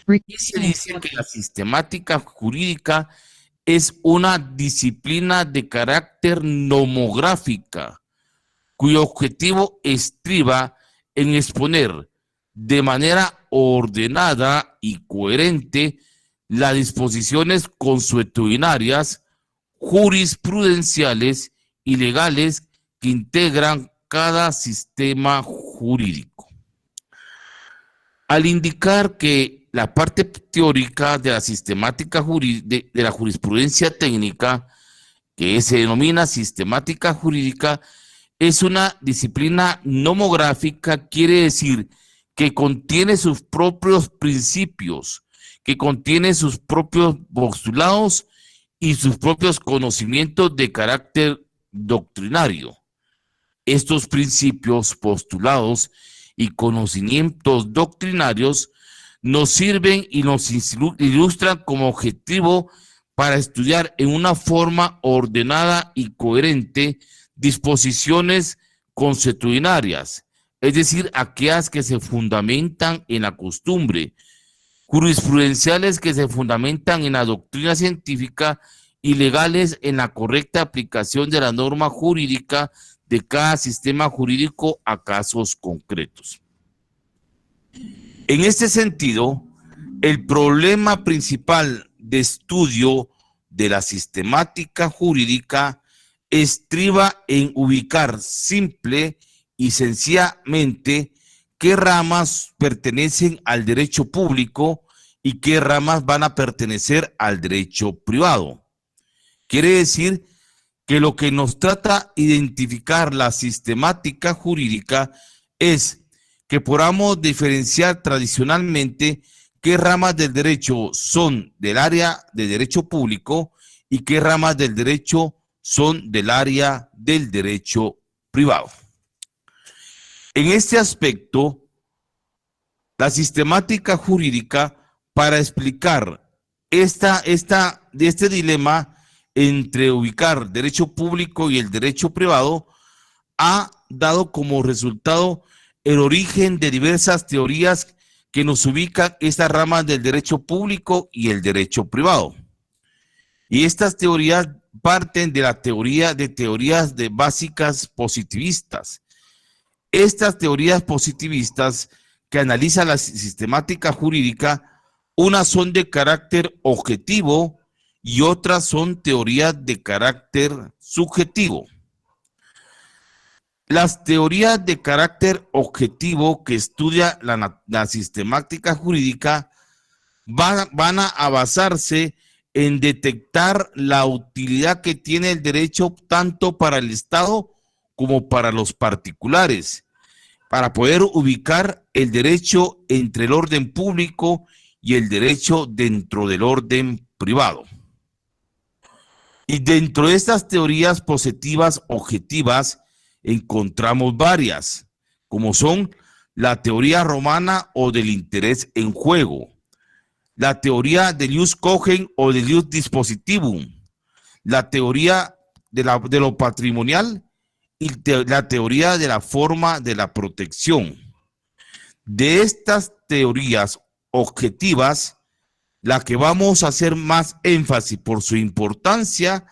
Y se dice que la sistemática jurídica es una disciplina de carácter nomográfica, cuyo objetivo estriba en exponer de manera ordenada y coherente las disposiciones consuetudinarias, jurisprudenciales y legales que integran cada sistema jurídico. Al indicar que la parte teórica de la sistemática de la jurisprudencia técnica, que se denomina sistemática jurídica, es una disciplina nomográfica, quiere decir que contiene sus propios principios, que contiene sus propios postulados y sus propios conocimientos de carácter doctrinario. Estos principios, postulados y conocimientos doctrinarios nos sirven y nos ilustran como objetivo para estudiar en una forma ordenada y coherente disposiciones consuetudinarias, es decir, aquellas que se fundamentan en la costumbre, jurisprudenciales que se fundamentan en la doctrina científica y legales en la correcta aplicación de la norma jurídica de cada sistema jurídico a casos concretos. En este sentido, el problema principal de estudio de la sistemática jurídica estriba en ubicar simple y sencillamente qué ramas pertenecen al derecho público y qué ramas van a pertenecer al derecho privado. Quiere decir que lo que nos trata de identificar la sistemática jurídica es que podamos diferenciar tradicionalmente qué ramas del derecho son del área de derecho público y qué ramas del derecho son del área del derecho privado. En este aspecto, la sistemática jurídica, para explicar este dilema entre ubicar derecho público y el derecho privado, ha dado como resultado el origen de diversas teorías que nos ubican estas ramas del derecho público y el derecho privado. Y estas teorías parten de la teorías de básicas positivistas. Estas teorías positivistas que analizan la sistemática jurídica, unas son de carácter objetivo y otras son teorías de carácter subjetivo. Las teorías de carácter objetivo que estudia la sistemática jurídica van a basarse en detectar la utilidad que tiene el derecho tanto para el Estado como para los particulares, para poder ubicar el derecho entre el orden público y el derecho dentro del orden privado. Y dentro de estas teorías positivas objetivas encontramos varias, como son la teoría romana o del interés en juego, la teoría del ius cogens o del ius dispositivum, la teoría de lo patrimonial y la teoría de la forma de la protección. De estas teorías objetivas, la que vamos a hacer más énfasis por su importancia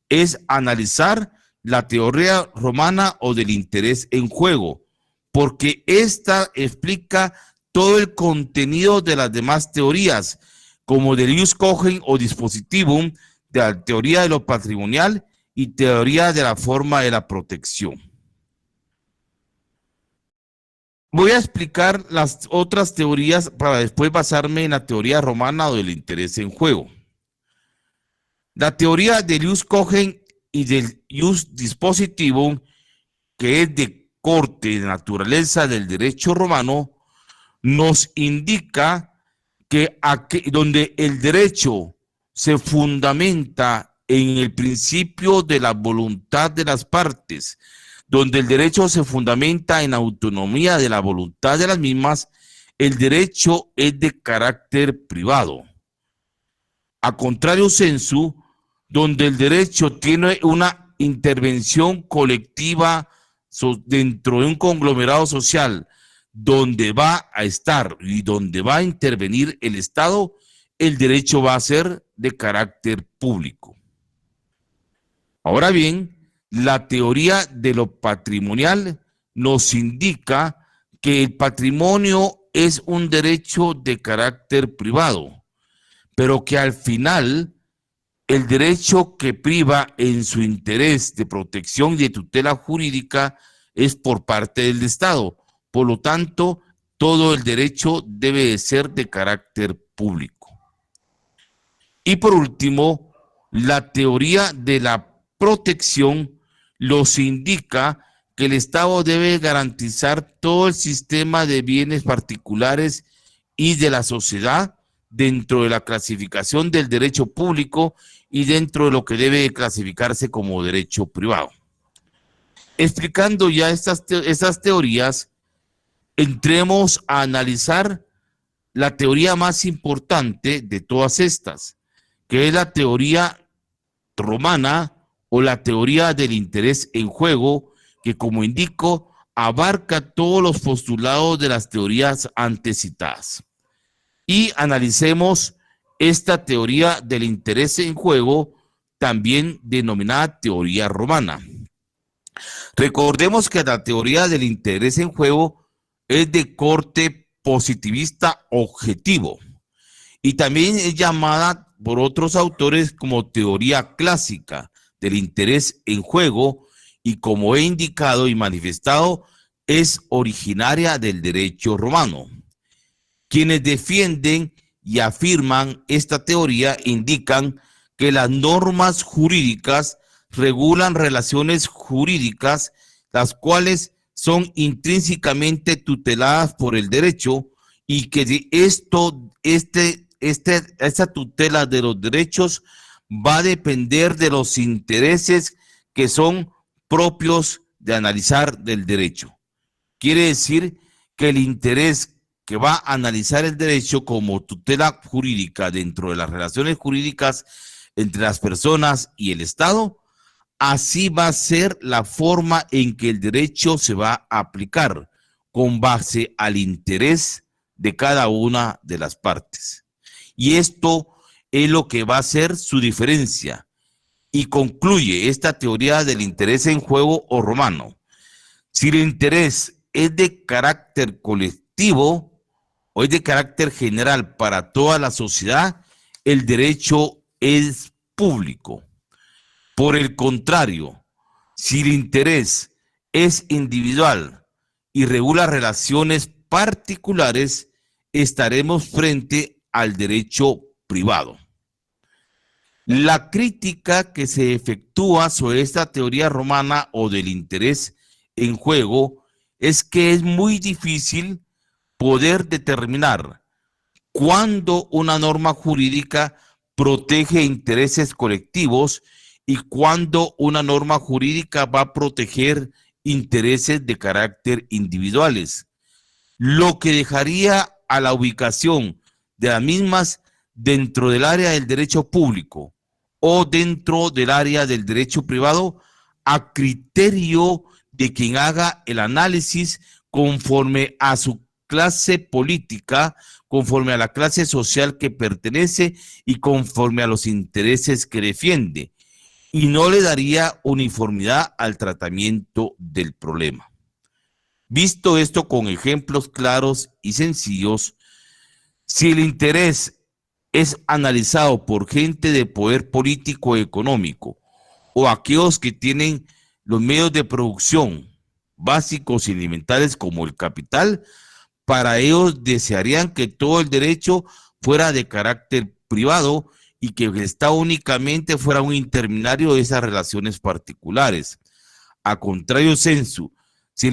es analizar la teoría romana o del interés en juego, porque esta explica todo el contenido de las demás teorías, como del ius cogens o dispositivum, de la teoría de lo patrimonial y teoría de la forma de la protección. Voy a explicar las otras teorías para después basarme en la teoría romana o del interés en juego. La teoría del ius cogens y del ius dispositivum, que es de corte de naturaleza del derecho romano, nos indica que donde el derecho se fundamenta en el principio de la voluntad de las partes, donde el derecho se fundamenta en autonomía de la voluntad de las mismas, el derecho es de carácter privado. A contrario sensu, donde el derecho tiene una intervención colectiva dentro de un conglomerado social, donde va a estar y donde va a intervenir el Estado, el derecho va a ser de carácter público. Ahora bien, la teoría de lo patrimonial nos indica que el patrimonio es un derecho de carácter privado, pero que al final el derecho que priva en su interés de protección y de tutela jurídica es por parte del Estado. Por lo tanto, todo el derecho debe de ser de carácter público. Y por último, la teoría de la protección nos indica que el Estado debe garantizar todo el sistema de bienes particulares y de la sociedad dentro de la clasificación del derecho público y dentro de lo que debe clasificarse como derecho privado. Explicando ya estas teorías, entremos a analizar la teoría más importante de todas estas, que es la teoría romana o la teoría del interés en juego, que como indico, abarca todos los postulados de las teorías antes citadas. Y analicemos esta teoría del interés en juego, también denominada teoría romana. Recordemos que la teoría del interés en juego es de corte positivista objetivo y también es llamada por otros autores como teoría clásica del interés en juego, y como he indicado y manifestado, es originaria del derecho romano. Quienes defienden y afirman esta teoría indican que las normas jurídicas regulan relaciones jurídicas, las cuales son intrínsecamente tuteladas por el derecho, y que esta tutela de los derechos va a depender de los intereses que son propios de analizar del derecho. Quiere decir que el interés que va a analizar el derecho como tutela jurídica dentro de las relaciones jurídicas entre las personas y el Estado, así va a ser la forma en que el derecho se va a aplicar, con base al interés de cada una de las partes. Y esto es lo que va a ser su diferencia. Y concluye esta teoría del interés en juego o romano. Si el interés es de carácter colectivo o es de carácter general para toda la sociedad, el derecho es público. Por el contrario, si el interés es individual y regula relaciones particulares, estaremos frente al derecho privado. La crítica que se efectúa sobre esta teoría romana o del interés en juego es que es muy difícil poder determinar cuándo una norma jurídica protege intereses colectivos y cuándo una norma jurídica va a proteger intereses de carácter individuales, lo que dejaría a la ubicación de las mismas dentro del área del derecho público o dentro del área del derecho privado a criterio de quien haga el análisis conforme a su clase política, conforme a la clase social que pertenece y conforme a los intereses que defiende, y no le daría uniformidad al tratamiento del problema. Visto esto con ejemplos claros y sencillos, si el interés es analizado por gente de poder político y económico o aquellos que tienen los medios de producción básicos y elementales como el capital, para ellos desearían que todo el derecho fuera de carácter privado y que el Estado únicamente fuera un intermediario de esas relaciones particulares. A contrario sensu, si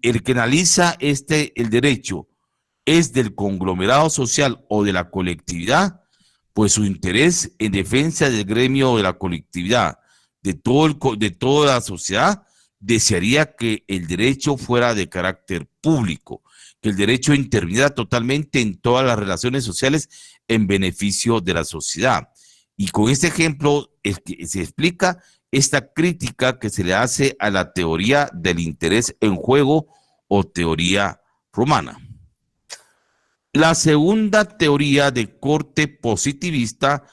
el que analiza el derecho es del conglomerado social o de la colectividad, pues su interés en defensa del gremio de la colectividad, de toda la sociedad, desearía que el derecho fuera de carácter público, que el derecho interviniera totalmente en todas las relaciones sociales en beneficio de la sociedad. Y con este ejemplo es que se explica esta crítica que se le hace a la teoría del interés en juego o teoría romana. La segunda teoría de corte positivista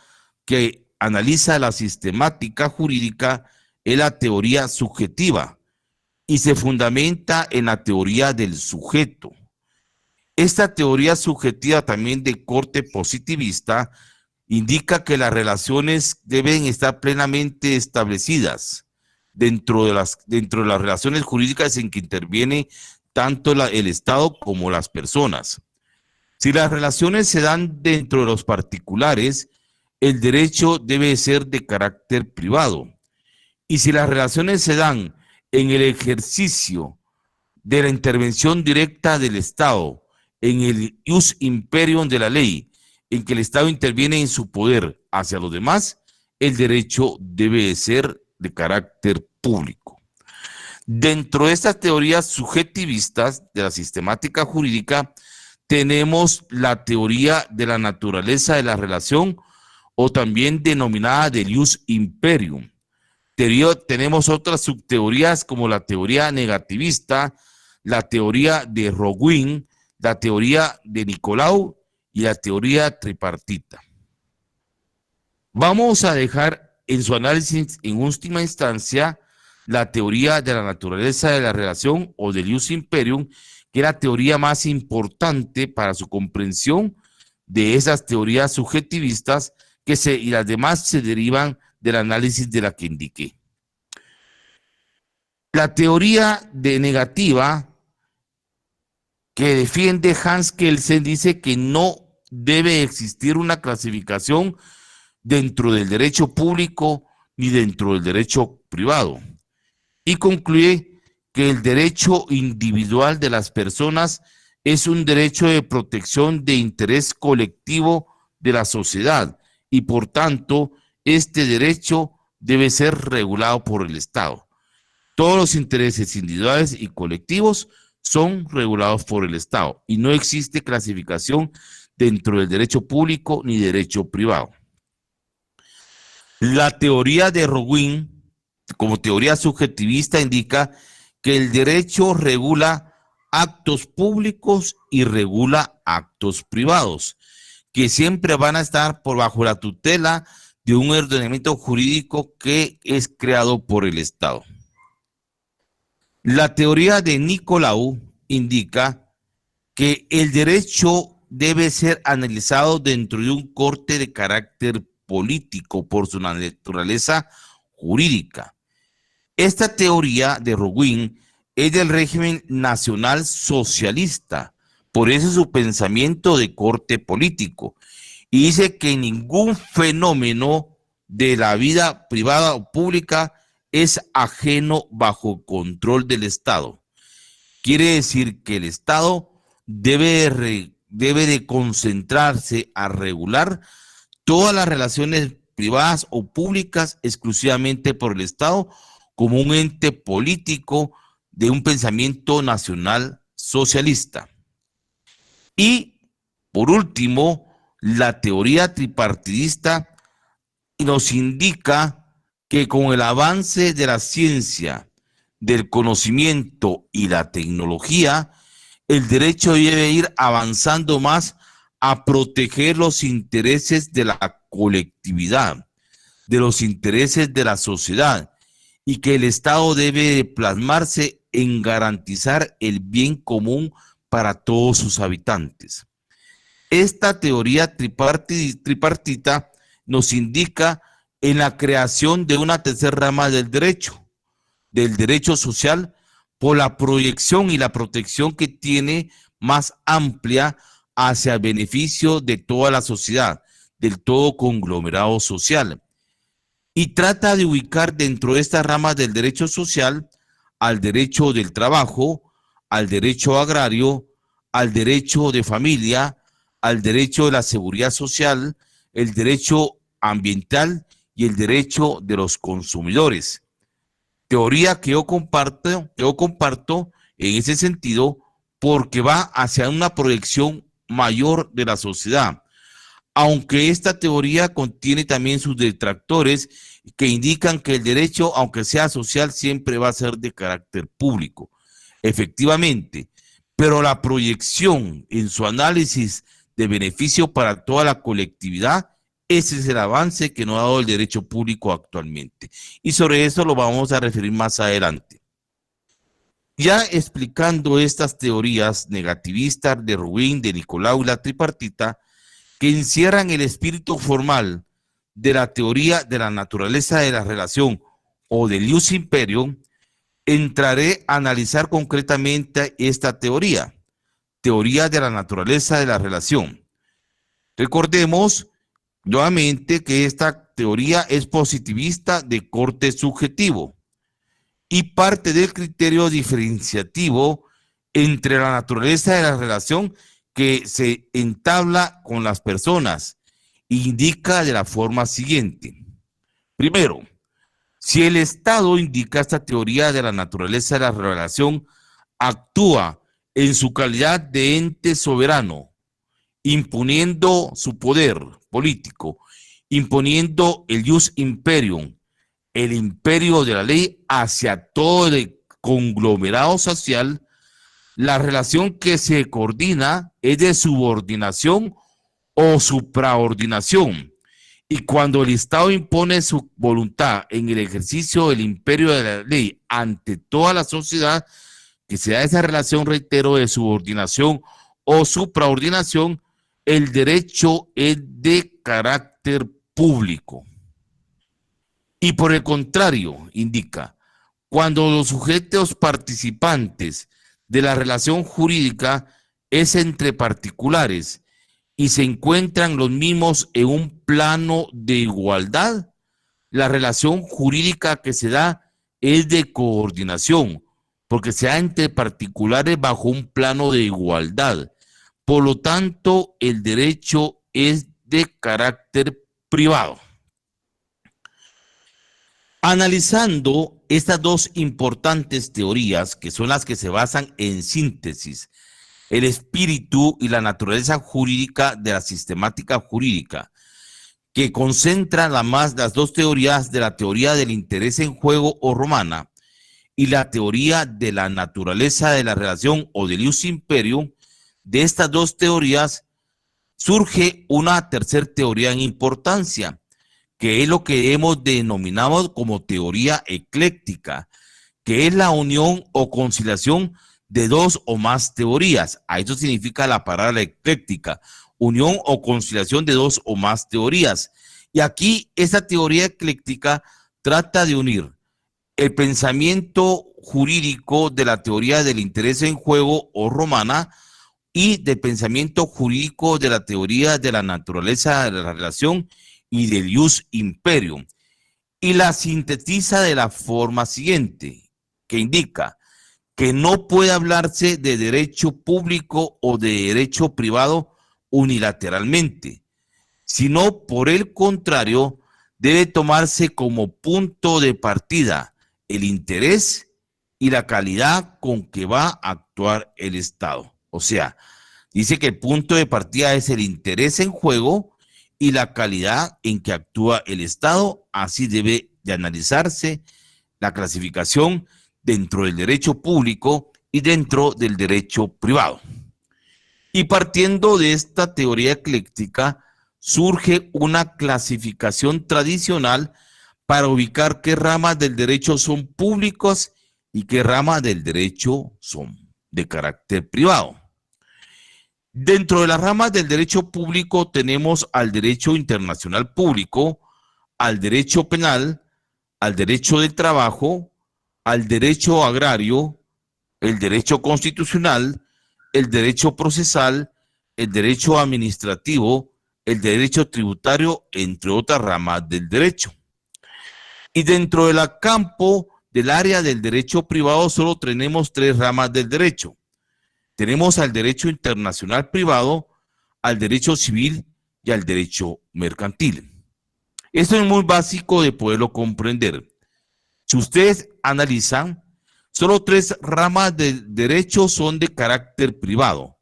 que analiza la sistemática jurídica es la teoría subjetiva y se fundamenta en la teoría del sujeto. Esta teoría subjetiva también de corte positivista indica que las relaciones deben estar plenamente establecidas dentro de las relaciones jurídicas en que interviene tanto el Estado como las personas. Si las relaciones se dan dentro de los particulares, el derecho debe ser de carácter privado. Y si las relaciones se dan en el ejercicio de la intervención directa del Estado, en el ius imperium de la ley, en que el Estado interviene en su poder hacia los demás, el derecho debe ser de carácter público. Dentro de estas teorías subjetivistas de la sistemática jurídica, tenemos la teoría de la naturaleza de la relación o también denominada del ius imperium. Tenemos otras subteorías como la teoría negativista, la teoría de Roguin, la teoría de Nicolau y la teoría tripartita. Vamos a dejar en su análisis en última instancia la teoría de la naturaleza de la relación o del ius imperium, que es la teoría más importante para su comprensión de esas teorías subjetivistas y las demás se derivan del análisis de la que indiqué. La teoría de negativa que defiende Hans Kelsen dice que no debe existir una clasificación dentro del derecho público ni dentro del derecho privado. Y concluye que el derecho individual de las personas es un derecho de protección de interés colectivo de la sociedad y por tanto este derecho debe ser regulado por el Estado. Todos los intereses individuales y colectivos son regulados por el Estado y no existe clasificación dentro del derecho público ni derecho privado. La teoría de Roguin, como teoría subjetivista, indica que el derecho regula actos públicos y regula actos privados, que siempre van a estar bajo la tutela de un ordenamiento jurídico que es creado por el Estado. La teoría de Nicolau indica que el derecho debe ser analizado dentro de un corte de carácter político por su naturaleza jurídica. Esta teoría de Roguin es del régimen nacional socialista, por eso su pensamiento de corte político, y dice que ningún fenómeno de la vida privada o pública es ajeno bajo control del Estado. Quiere decir que el Estado debe de concentrarse a regular todas las relaciones privadas o públicas exclusivamente por el Estado como un ente político de un pensamiento nacional socialista. Y, por último, la teoría tripartidista nos indica que con el avance de la ciencia, del conocimiento y la tecnología, el derecho debe ir avanzando más a proteger los intereses de la colectividad, de los intereses de la sociedad, y que el Estado debe plasmarse en garantizar el bien común para todos sus habitantes. Esta teoría tripartita nos indica en la creación de una tercera rama del derecho social, por la proyección y la protección que tiene más amplia hacia el beneficio de toda la sociedad, del todo conglomerado social. Y trata de ubicar dentro de estas ramas del derecho social al derecho del trabajo, al derecho agrario, al derecho de familia, al derecho de la seguridad social, el derecho ambiental y el derecho de los consumidores. Teoría que yo comparto en ese sentido porque va hacia una proyección mayor de la sociedad. Aunque esta teoría contiene también sus detractores que indican que el derecho, aunque sea social, siempre va a ser de carácter público. Efectivamente, pero la proyección en su análisis de beneficio para toda la colectividad, ese es el avance que nos ha dado el derecho público actualmente. Y sobre eso lo vamos a referir más adelante. Ya explicando estas teorías negativistas de Rubin, de Nicolau y la tripartita, que encierran el espíritu formal de la teoría de la naturaleza de la relación o del ius imperium, entraré a analizar concretamente esta teoría de la naturaleza de la relación. Recordemos nuevamente que esta teoría es positivista de corte subjetivo y parte del criterio diferenciativo entre la naturaleza de la relación que se entabla con las personas. Indica de la forma siguiente. Primero, si el Estado, indica esta teoría de la naturaleza de la relación, actúa en su calidad de ente soberano, imponiendo su poder político, imponiendo el ius imperium, el imperio de la ley hacia todo el conglomerado social, la relación que se coordina es de subordinación o supraordinación. Y cuando el Estado impone su voluntad en el ejercicio del imperio de la ley ante toda la sociedad, que se da esa relación, reitero, de subordinación o supraordinación, el derecho es de carácter público. Y por el contrario, indica, cuando los sujetos participantes de la relación jurídica es entre particulares y se encuentran los mismos en un plano de igualdad, la relación jurídica que se da es de coordinación, porque se da entre particulares bajo un plano de igualdad. Por lo tanto, el derecho es de carácter privado. Analizando estas dos importantes teorías, que son las que se basan en síntesis, el espíritu y la naturaleza jurídica de la sistemática jurídica, que concentran las dos teorías de la teoría del interés en juego o romana y la teoría de la naturaleza de la relación o del ius imperium. De estas dos teorías surge una tercera teoría en importancia, que es lo que hemos denominado como teoría ecléctica, que es la unión o conciliación de dos o más teorías. A eso significa la palabra ecléctica, unión o conciliación de dos o más teorías. Y aquí esta teoría ecléctica trata de unir el pensamiento jurídico de la teoría del interés en juego o romana y del pensamiento jurídico de la teoría de la naturaleza de la relación y del ius imperium, y la sintetiza de la forma siguiente, que indica que no puede hablarse de derecho público o de derecho privado unilateralmente, sino por el contrario, debe tomarse como punto de partida el interés y la calidad con que va a actuar el Estado. O sea, dice que el punto de partida es el interés en juego y la calidad en que actúa el Estado. Así debe de analizarse la clasificación dentro del derecho público y dentro del derecho privado. Y partiendo de esta teoría ecléctica, surge una clasificación tradicional para ubicar qué ramas del derecho son públicos y qué ramas del derecho son de carácter privado. Dentro de las ramas del derecho público tenemos al derecho internacional público, al derecho penal, al derecho del trabajo, al derecho agrario, el derecho constitucional, el derecho procesal, el derecho administrativo, el derecho tributario, entre otras ramas del derecho. Y dentro del campo del área del derecho privado solo tenemos tres ramas del derecho. Tenemos al derecho internacional privado, al derecho civil y al derecho mercantil. Esto es muy básico de poderlo comprender. Si ustedes analizan, solo tres ramas del derecho son de carácter privado.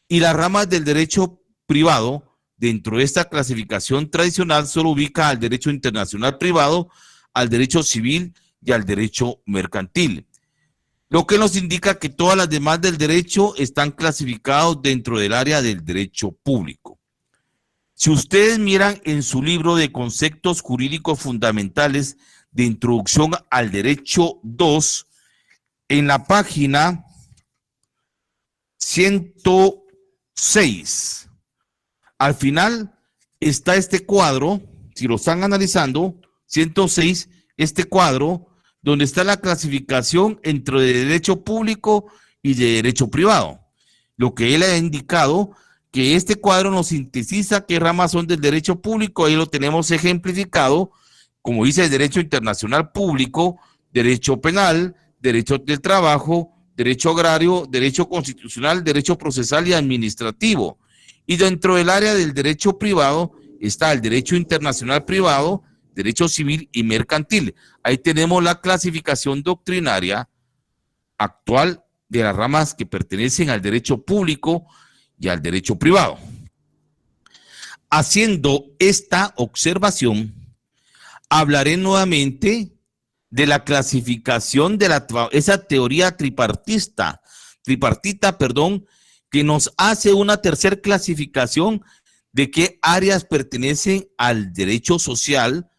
Y las ramas del derecho privado, dentro de esta clasificación tradicional, solo ubica al derecho internacional privado, al derecho civil y al derecho mercantil. lo que nos indica que todas las demás del derecho están clasificados dentro del área del derecho público. Si ustedes miran en su libro de conceptos jurídicos fundamentales de introducción al derecho 2, en la página 106, al final está este cuadro, si lo están analizando, 106, este cuadro, donde está la clasificación entre derecho público y de derecho privado. Lo que él ha indicado, que este cuadro nos sintetiza qué ramas son del derecho público, ahí lo tenemos ejemplificado, como dice el derecho internacional público, derecho penal, derecho del trabajo, derecho agrario, derecho constitucional, derecho procesal y administrativo. Y dentro del área del derecho privado está el derecho internacional privado, derecho civil y mercantil. Ahí tenemos la clasificación doctrinaria actual de las ramas que pertenecen al derecho público y al derecho privado. Haciendo esta observación, hablaré nuevamente de la clasificación de esa teoría tripartita, que nos hace una tercera clasificación de qué áreas pertenecen al derecho social,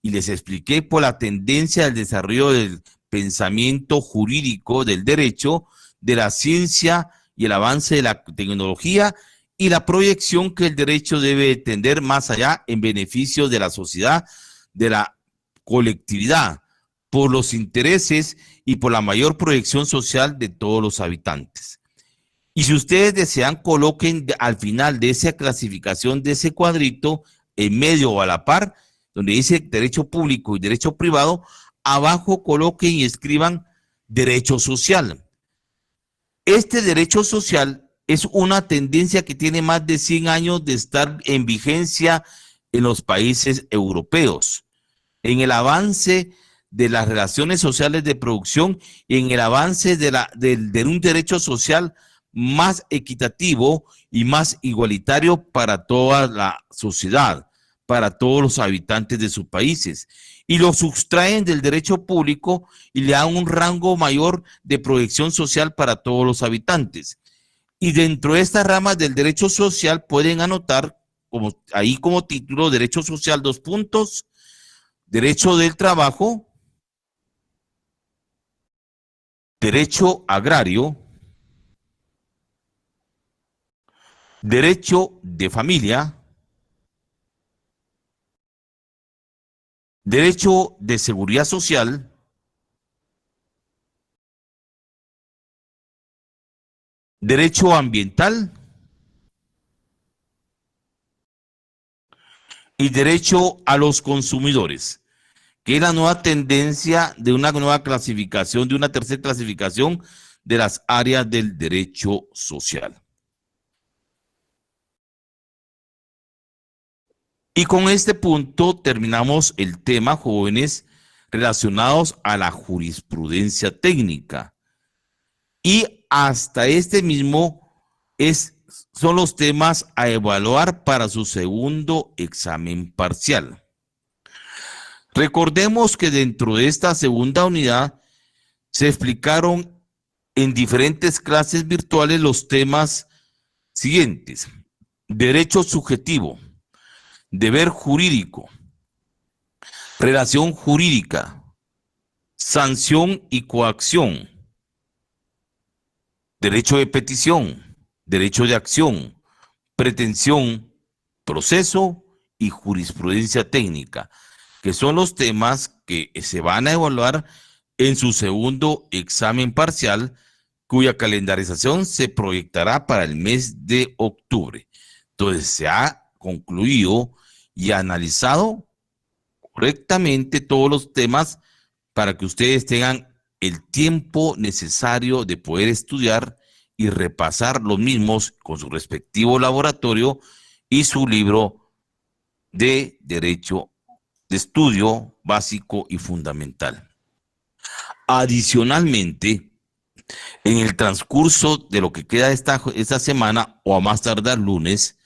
y les expliqué por la tendencia al desarrollo del pensamiento jurídico del derecho, de la ciencia y el avance de la tecnología y la proyección que el derecho debe tender más allá en beneficio de la sociedad, de la colectividad, por los intereses y por la mayor proyección social de todos los habitantes. Y si ustedes desean, coloquen al final de esa clasificación, de ese cuadrito, en medio o a la par, donde dice derecho público y derecho privado, abajo coloquen y escriban derecho social. Este derecho social es una tendencia que tiene más de 100 años de estar en vigencia en los países europeos, en el avance de las relaciones sociales de producción y en el avance de un derecho social más equitativo y más igualitario para toda la sociedad, para todos los habitantes de sus países, y lo sustraen del derecho público y le dan un rango mayor de proyección social para todos los habitantes. Y dentro de estas ramas del derecho social pueden anotar ahí como título derecho social, dos puntos, derecho del trabajo, derecho agrario, derecho de familia, derecho de seguridad social, derecho ambiental y derecho a los consumidores, que es la nueva tendencia de una nueva clasificación, de una tercera clasificación de las áreas del derecho social. Y con este punto terminamos el tema, jóvenes, relacionados a la jurisprudencia técnica. Y hasta este mismo son los temas a evaluar para su segundo examen parcial. Recordemos que dentro de esta segunda unidad se explicaron en diferentes clases virtuales los temas siguientes: derecho subjetivo, deber jurídico, relación jurídica, sanción y coacción, derecho de petición, derecho de acción, pretensión, proceso y jurisprudencia técnica, que son los temas que se van a evaluar en su segundo examen parcial, cuya calendarización se proyectará para el mes de octubre. Entonces se ha concluido y analizado correctamente todos los temas para que ustedes tengan el tiempo necesario de poder estudiar y repasar los mismos con su respectivo laboratorio y su libro de derecho de estudio básico y fundamental. Adicionalmente, en el transcurso de lo que queda esta semana o a más tardar lunes,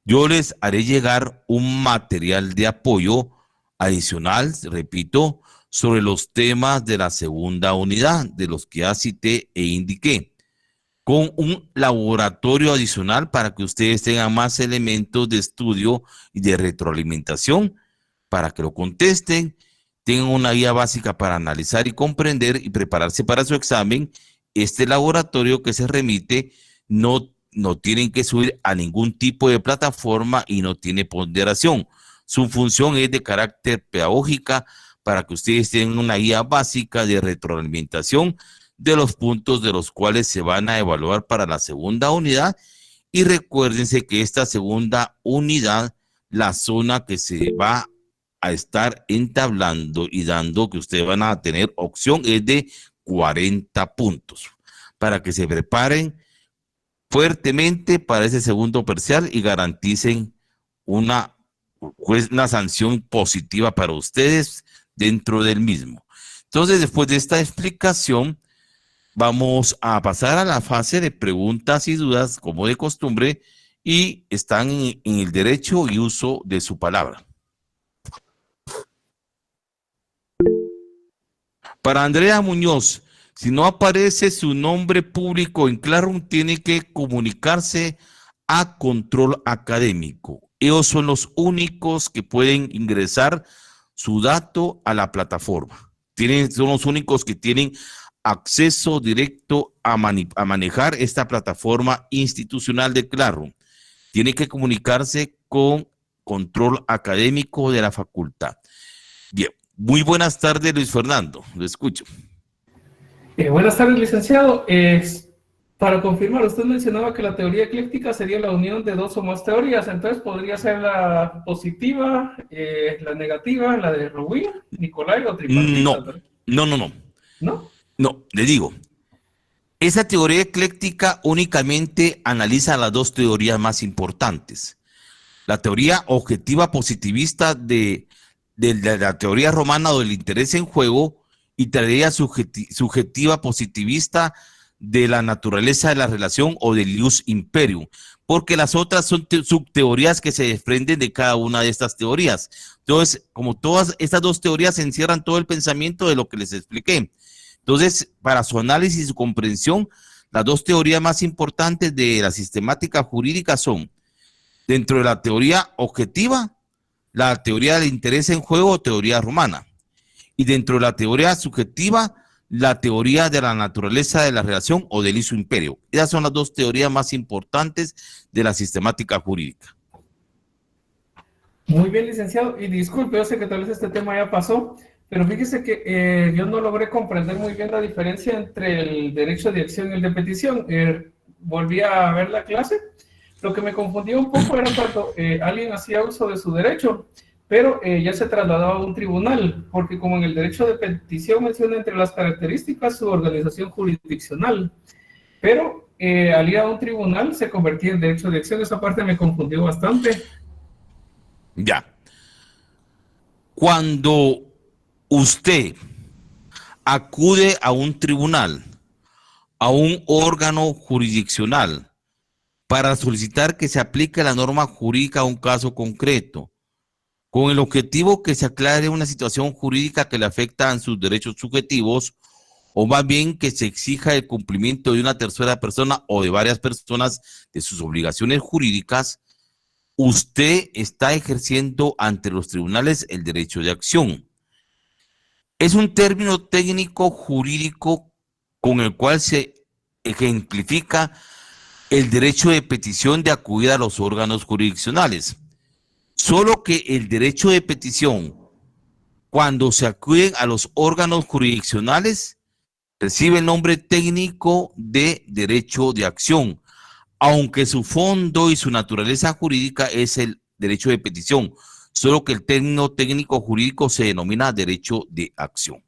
yo les haré llegar un material de apoyo adicional, repito, sobre los temas de la segunda unidad, de los que ya cité e indiqué, con un laboratorio adicional para que ustedes tengan más elementos de estudio y de retroalimentación para que lo contesten, tengan una guía básica para analizar y comprender y prepararse para su examen. Este laboratorio que se remite no tienen que subir a ningún tipo de plataforma y no tiene ponderación. Su función es de carácter pedagógica para que ustedes tengan una guía básica de retroalimentación de los puntos de los cuales se van a evaluar para la segunda unidad. Y recuérdense que esta segunda unidad, la zona que se va a estar entablando y dando, que ustedes van a tener opción, es de 40 puntos, para que se preparen fuertemente para ese segundo parcial y garanticen una sanción positiva para ustedes dentro del mismo. Entonces, después de esta explicación, vamos a pasar a la fase de preguntas y dudas, como de costumbre, y están en el derecho y uso de su palabra. Para Andrea Muñoz, si no aparece su nombre público en Classroom, tiene que comunicarse a Control Académico. Ellos son los únicos que pueden ingresar su dato a la plataforma. Son los únicos que tienen acceso directo a manejar esta plataforma institucional de Classroom. Tiene que comunicarse con Control Académico de la facultad. Bien, muy buenas tardes, Luis Fernando, lo escucho. Buenas tardes, licenciado. Para confirmar, usted mencionaba que la teoría ecléctica sería la unión de dos o más teorías, entonces podría ser la positiva, la negativa, la de Ruy, Nicolai o tripartita. No, le digo, esa teoría ecléctica únicamente analiza las dos teorías más importantes. La teoría objetiva positivista de la teoría romana del interés en juego y teoría subjetiva positivista de la naturaleza de la relación o del ius imperium, porque las otras son subteorías que se desprenden de cada una de estas teorías. Entonces, como todas estas dos teorías encierran todo el pensamiento de lo que les expliqué. Entonces, para su análisis y su comprensión, las dos teorías más importantes de la sistemática jurídica son, dentro de la teoría objetiva, la teoría del interés en juego o teoría romana. Y dentro de la teoría subjetiva, la teoría de la naturaleza de la relación o del ius imperio. Esas son las dos teorías más importantes de la sistemática jurídica. Muy bien, licenciado. Y disculpe, yo sé que tal vez este tema ya pasó, pero fíjese que yo no logré comprender muy bien la diferencia entre el derecho de acción y el de petición. Volví a ver la clase. Lo que me confundía un poco era cuando alguien hacía uso de su derecho, pero ya se trasladaba a un tribunal, porque como en el derecho de petición menciona entre las características su organización jurisdiccional, pero al ir a un tribunal se convertía en derecho de acción. Esa parte me confundió bastante. Ya. Cuando usted acude a un tribunal, a un órgano jurisdiccional, para solicitar que se aplique la norma jurídica a un caso concreto, con el objetivo que se aclare una situación jurídica que le afecta a sus derechos subjetivos, o más bien que se exija el cumplimiento de una tercera persona o de varias personas de sus obligaciones jurídicas, usted está ejerciendo ante los tribunales el derecho de acción. Es un término técnico jurídico con el cual se ejemplifica el derecho de petición de acudir a los órganos jurisdiccionales. Solo que el derecho de petición, cuando se acuden a los órganos jurisdiccionales, recibe el nombre técnico de derecho de acción, aunque su fondo y su naturaleza jurídica es el derecho de petición, solo que el término técnico jurídico se denomina derecho de acción.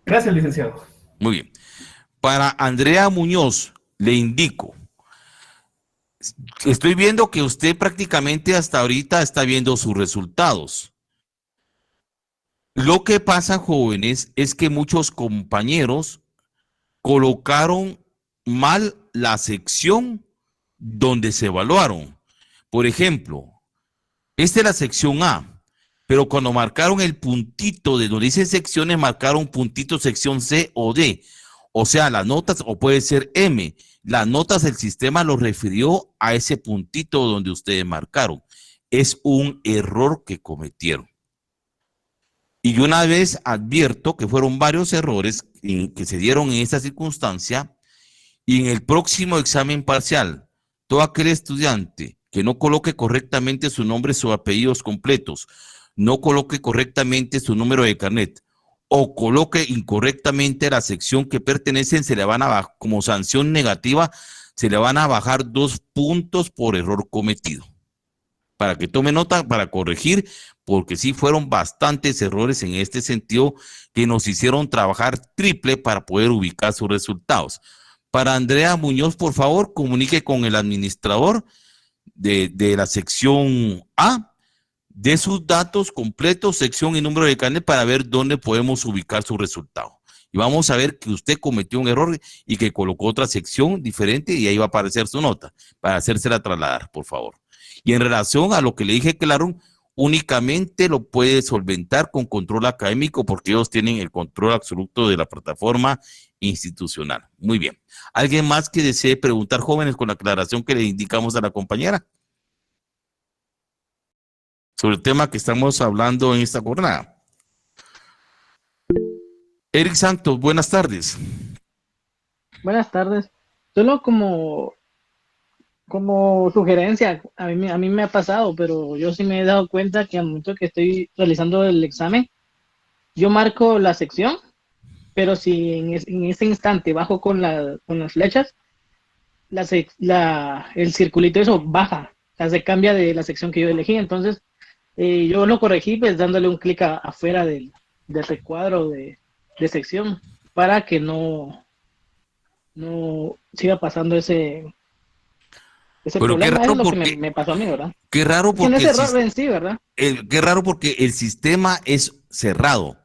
Gracias, licenciado. Muy bien. Para Andrea Muñoz, le indico, estoy viendo que usted prácticamente hasta ahorita está viendo sus resultados. Lo que pasa, jóvenes, es que muchos compañeros colocaron mal la sección donde se evaluaron. Por ejemplo, esta es la sección A. pero cuando marcaron el puntito de donde dice secciones, marcaron puntito sección C o D. O sea, las notas, o puede ser M. Las notas del sistema lo refirió a ese puntito donde ustedes marcaron. Es un error que cometieron. Y yo una vez advierto que fueron varios errores que se dieron en esta circunstancia, y en el próximo examen parcial, todo aquel estudiante que no coloque correctamente su nombre, sus apellidos completos, no coloque correctamente su número de carnet o coloque incorrectamente la sección que pertenecen, se le van a bajar, como sanción negativa, se le van a bajar 2 puntos por error cometido. Para que tome nota, para corregir, porque sí fueron bastantes errores en este sentido que nos hicieron trabajar triple para poder ubicar sus resultados. Para Andrea Muñoz, por favor, comunique con el administrador de la sección A, de sus datos completos, sección y número de carnet para ver dónde podemos ubicar su resultado. Y vamos a ver que usted cometió un error y que colocó otra sección diferente y ahí va a aparecer su nota para hacérsela trasladar, por favor. Y en relación a lo que le dije, claro, únicamente lo puede solventar con control académico porque ellos tienen el control absoluto de la plataforma institucional. Muy bien. ¿Alguien más que desee preguntar, jóvenes, con la aclaración que le indicamos a la compañera sobre el tema que estamos hablando en esta jornada? Eric Santos, buenas tardes. Buenas tardes. Solo como sugerencia, a mí me ha pasado, pero yo sí me he dado cuenta que al momento que estoy realizando el examen, yo marco la sección, pero si en ese instante bajo con las flechas, el circulito eso baja, o sea, se cambia de la sección que yo elegí. Entonces, yo lo corregí pues dándole un clic afuera del recuadro de sección para que no siga pasando ese Pero qué problema. raro, Es lo que porque me pasó a mí, ¿verdad? qué raro Que no porque es error en sí, ¿verdad? qué raro porque el sistema es cerrado.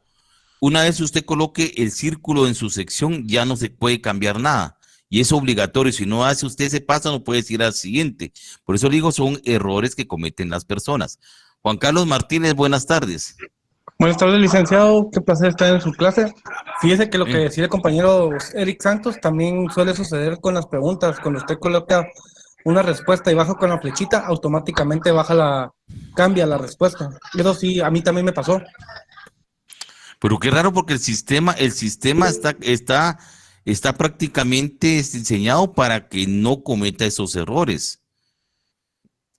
Una vez usted coloque el círculo en su sección, ya no se puede cambiar nada. Y es obligatorio. Si no hace usted ese paso, no puede ir al siguiente. Por eso le digo, son errores que cometen las personas. Juan Carlos Martínez, buenas tardes. Buenas tardes, licenciado. Qué placer estar en su clase. Fíjese que lo que decía el compañero Eric Santos también suele suceder con las preguntas. Cuando usted coloca una respuesta y baja con la flechita, automáticamente cambia la respuesta. Eso sí, a mí también me pasó. Pero qué raro porque el sistema está prácticamente diseñado para que no cometa esos errores.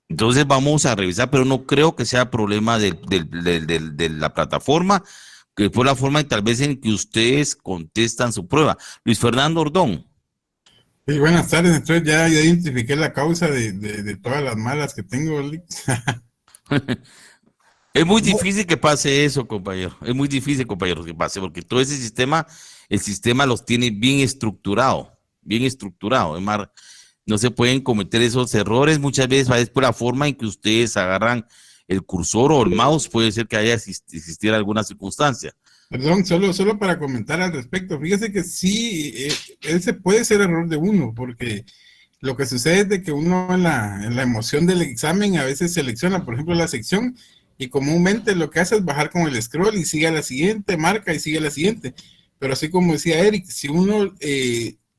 Entonces vamos a revisar, pero no creo que sea problema de la plataforma, que fue la forma tal vez en que ustedes contestan su prueba. Luis Fernando Ordón. Sí, buenas tardes. Entonces ya identifiqué la causa de todas las malas que tengo. Es muy difícil que pase eso, compañero. Es muy difícil, compañero, que pase, porque todo ese sistema, el sistema los tiene bien estructurado, bien estructurado. Es más, no se pueden cometer esos errores. Muchas veces es por la forma en que ustedes agarran el cursor o el mouse, puede ser que haya existiera alguna circunstancia. Perdón, solo para comentar al respecto. Fíjese que sí, ese puede ser error de uno, porque lo que sucede es de que uno en la emoción del examen a veces selecciona, por ejemplo, la sección, y comúnmente lo que hace es bajar con el scroll y sigue a la siguiente, marca y sigue a la siguiente. Pero así como decía Eric, si uno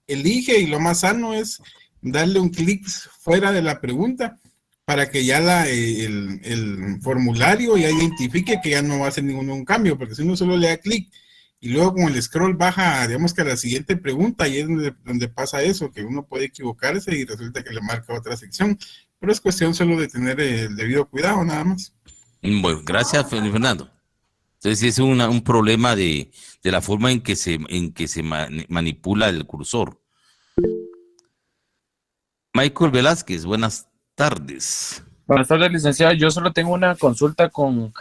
elige, y lo más sano es darle un clic fuera de la pregunta para que ya el formulario ya identifique que ya no va a hacer ningún cambio, porque si uno solo le da clic y luego con el scroll baja, digamos que a la siguiente pregunta, y es donde pasa eso, que uno puede equivocarse y resulta que le marca otra sección, pero es cuestión solo de tener el debido cuidado, nada más. Bueno, gracias, Fernando. Entonces es un problema de la forma en que se manipula el cursor. Michael Velázquez, buenas tardes. Buenas tardes, licenciado. Yo solo tengo una consulta con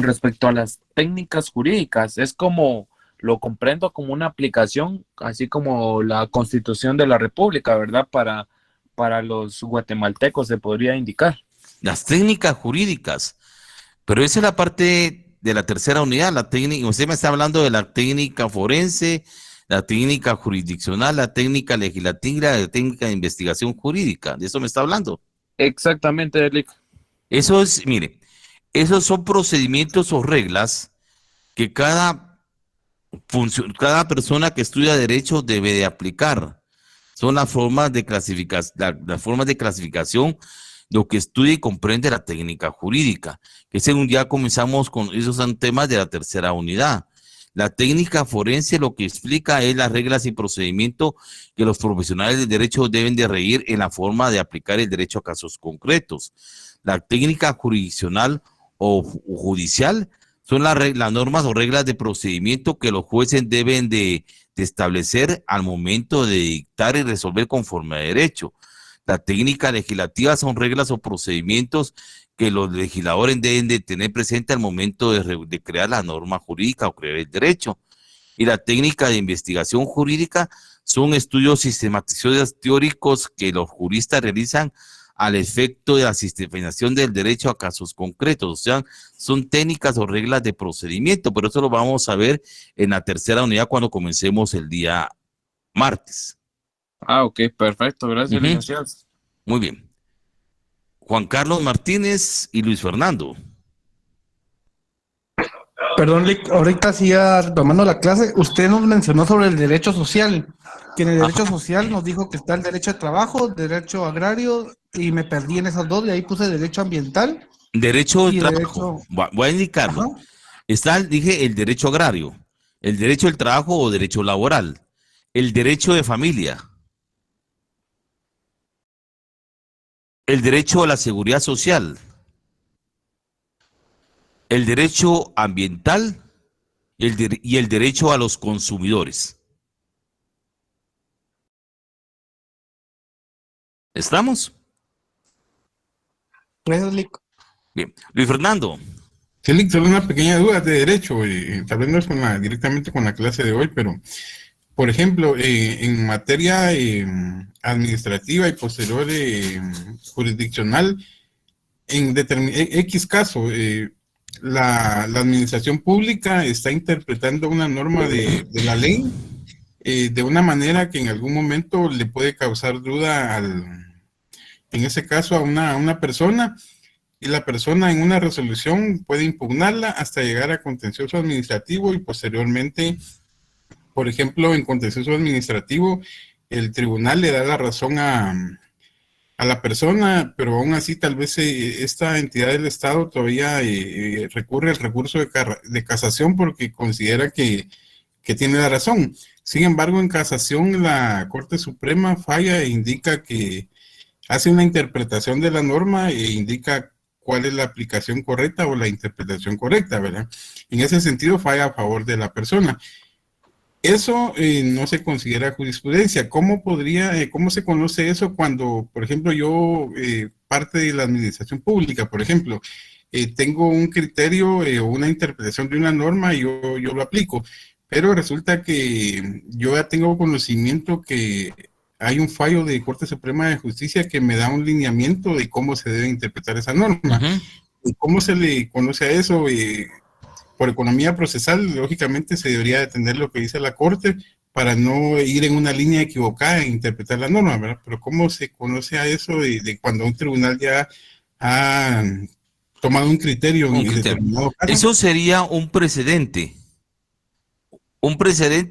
respecto a las técnicas jurídicas. Es como, lo comprendo como una aplicación, así como la Constitución de la República, ¿verdad? Para los guatemaltecos se podría indicar. Las técnicas jurídicas, pero esa es la parte de la tercera unidad, la técnica. Usted me está hablando de la técnica forense, la técnica jurisdiccional, la técnica legislativa, la técnica de investigación jurídica. ¿De eso me está hablando? Exactamente, Eric. Eso es, mire, Esos son procedimientos o reglas que cada persona que estudia derecho debe de aplicar. Son las formas de clasificación, lo que estudia y comprende la técnica jurídica, que según ya comenzamos con esos son temas de la tercera unidad. La técnica forense lo que explica es las reglas y procedimientos que los profesionales del derecho deben de regir en la forma de aplicar el derecho a casos concretos. La técnica jurisdiccional o judicial son las normas o reglas de procedimiento que los jueces deben de establecer al momento de dictar y resolver conforme a derecho. La técnica legislativa son reglas o procedimientos que los legisladores deben de tener presente al momento de crear la norma jurídica o crear el derecho. Y la técnica de investigación jurídica son estudios sistematizados teóricos que los juristas realizan al efecto de la sistematización del derecho a casos concretos. O sea, son técnicas o reglas de procedimiento, pero eso lo vamos a ver en la tercera unidad cuando comencemos el día martes. Ok, perfecto, gracias, licenciado. Muy bien. Juan Carlos Martínez y Luis Fernando. Perdón, Lick, ahorita sí, tomando la clase, usted nos mencionó sobre el derecho social, que en el derecho social nos dijo que está el derecho de trabajo, derecho agrario, y me perdí en esas dos, y ahí puse derecho ambiental. Derecho de trabajo. Voy a indicarlo. Ajá. Está, dije, el derecho agrario, el derecho del trabajo o derecho laboral, el derecho de familia, el derecho a la seguridad social, el derecho ambiental y el derecho a los consumidores. ¿Estamos? Gracias, Lick. Bien. Luis Fernando. Sí, Lick, solo una pequeña duda de derecho, tal vez no es directamente con la clase de hoy, pero, por ejemplo, en materia administrativa y posterior jurisdiccional, en X caso, la administración pública está interpretando una norma de la ley de una manera que en algún momento le puede causar duda en ese caso a una persona, y la persona en una resolución puede impugnarla hasta llegar a contencioso administrativo y posteriormente, por ejemplo, en contencioso administrativo, el tribunal le da la razón a la persona, pero aún así tal vez esta entidad del Estado todavía recurre al recurso de casación porque considera que tiene la razón. Sin embargo, en casación la Corte Suprema falla e indica que hace una interpretación de la norma e indica cuál es la aplicación correcta o la interpretación correcta, ¿verdad? En ese sentido falla a favor de la persona. Eso no se considera jurisprudencia. ¿Cómo se conoce eso cuando, por ejemplo, yo, parte de la administración pública, por ejemplo, tengo un criterio o una interpretación de una norma y yo lo aplico, pero resulta que yo ya tengo conocimiento que hay un fallo de Corte Suprema de Justicia que me da un lineamiento de cómo se debe interpretar esa norma? ¿Y cómo se le conoce a eso? Por economía procesal, lógicamente se debería atender lo que dice la Corte para no ir en una línea equivocada e interpretar la norma, ¿verdad? Pero ¿cómo se conoce a eso de cuando un tribunal ya ha tomado un criterio en determinado caso? Eso sería un precedente,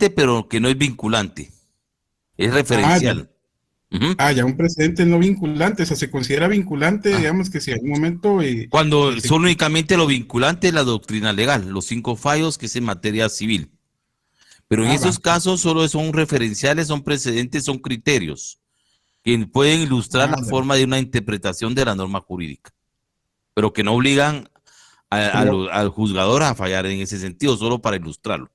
pero que no es vinculante, es referencial. Ya un precedente no vinculante, o sea, se considera vinculante, digamos que si en algún momento... Cuando son únicamente lo vinculante es la doctrina legal, los 5 fallos que es en materia civil. Pero en esos casos solo son referenciales, son precedentes, son criterios que pueden ilustrar la forma de una interpretación de la norma jurídica, pero que no obligan al juzgador a fallar en ese sentido, solo para ilustrarlo.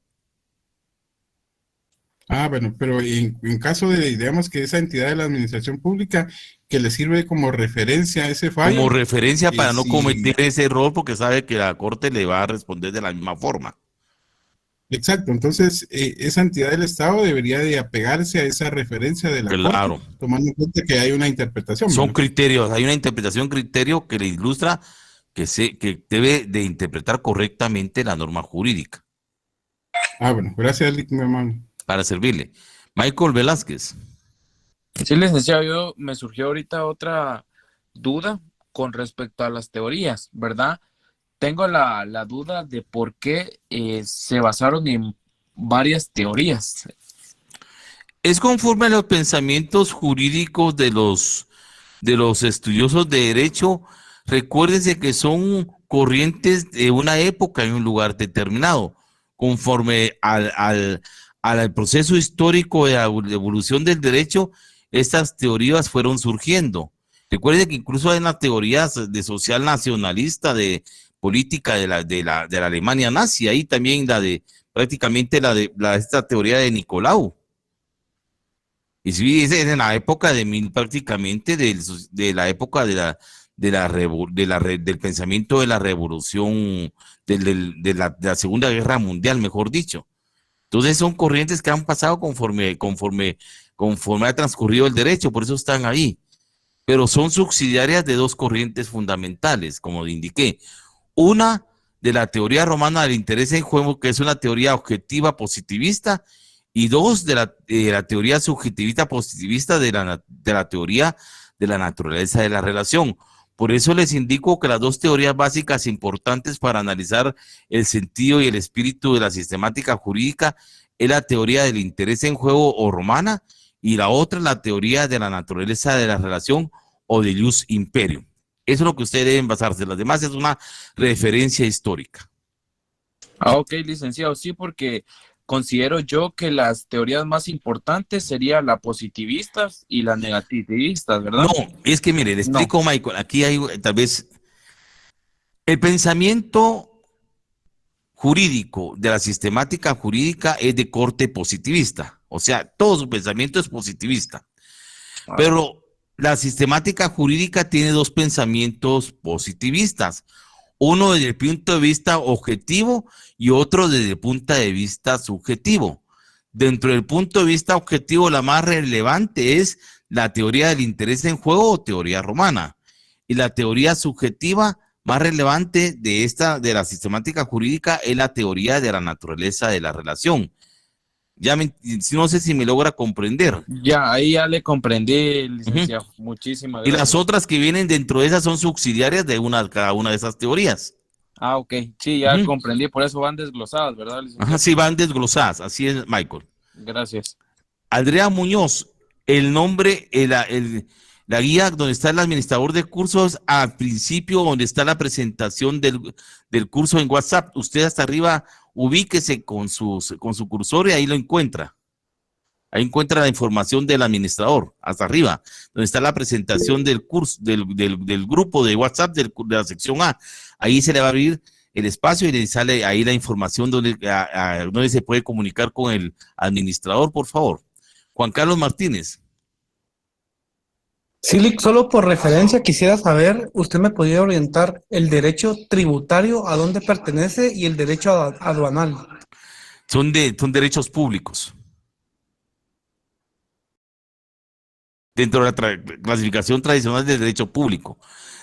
Bueno, pero en caso de, digamos que esa entidad de la administración pública que le sirve como referencia a ese fallo. Como referencia para no cometer ese error porque sabe que la Corte le va a responder de la misma forma. Exacto, entonces esa entidad del Estado debería de apegarse a esa referencia de la Corte, tomando en cuenta que hay una interpretación. Son criterios, hay una interpretación, criterio que le ilustra que debe de interpretar correctamente la norma jurídica. Bueno, gracias, mi hermano. Para servirle. Michael Velázquez. Sí, licenciado, me surgió ahorita otra duda con respecto a las teorías, ¿verdad? tengo la duda de por qué se basaron en varias teorías. Es conforme a los pensamientos jurídicos de los estudiosos de derecho. Recuérdense que son corrientes de una época en un lugar determinado. Conforme al proceso histórico de la evolución del derecho, estas teorías fueron surgiendo. Recuerden que incluso hay una teoría de social nacionalista, de política de la Alemania nazi, ahí también la de prácticamente esta teoría de Nicolau. Y sí, es en la época prácticamente de la época del pensamiento de la revolución, de la Segunda Guerra Mundial, mejor dicho. Entonces son corrientes que han pasado conforme ha transcurrido el derecho, por eso están ahí. Pero son subsidiarias de dos corrientes fundamentales, como indiqué. Una de la teoría romana del interés en juego, que es una teoría objetiva positivista, y dos de la teoría subjetivista positivista de la teoría de la naturaleza de la relación. Por eso les indico que las dos teorías básicas importantes para analizar el sentido y el espíritu de la sistemática jurídica es la teoría del interés en juego o romana, y la otra la teoría de la naturaleza de la relación o de ius imperium. Eso es lo que ustedes deben basarse. Las demás es una referencia histórica. Ah, ok, licenciado, sí, porque considero yo que las teorías más importantes serían las positivistas y las negativistas, No, ¿verdad? es que mire, le No. explico, Michael, aquí hay tal vez el pensamiento jurídico de la sistemática jurídica es de corte positivista, o sea, todo su pensamiento es positivista, Ah, pero la sistemática jurídica tiene dos pensamientos positivistas, uno desde el punto de vista objetivo y otro desde el punto de vista subjetivo. Dentro del punto de vista objetivo, la más relevante es la teoría del interés en juego o teoría romana. Y la teoría subjetiva más relevante de la sistemática jurídica es la teoría de la naturaleza de la relación. No sé si me logra comprender. ya, ahí ya le comprendí, Ujú. licenciado. Muchísimas Y las gracias. otras que vienen dentro de esas son subsidiarias de cada una de esas teorías. Ah, ok, sí, ya Ujú. comprendí, por eso van desglosadas, ¿verdad, Ajá, licenciado? sí, van desglosadas, así es, Michael. Gracias. Andrea Muñoz, el nombre, la guía donde está el administrador de cursos, al principio donde está la presentación del curso en WhatsApp, usted hasta arriba ubíquese con su cursor y ahí lo encuentra. Ahí encuentra la información del administrador, hasta arriba, donde está la presentación del curso, del grupo de WhatsApp de la sección A. Ahí se le va a abrir el espacio y le sale ahí la información donde se puede comunicar con el administrador, por favor. Juan Carlos Martínez. Silic, solo por referencia quisiera saber, ¿usted me podría orientar el derecho tributario a dónde pertenece y el derecho aduanal? Son derechos públicos. Dentro de la clasificación tradicional del derecho público.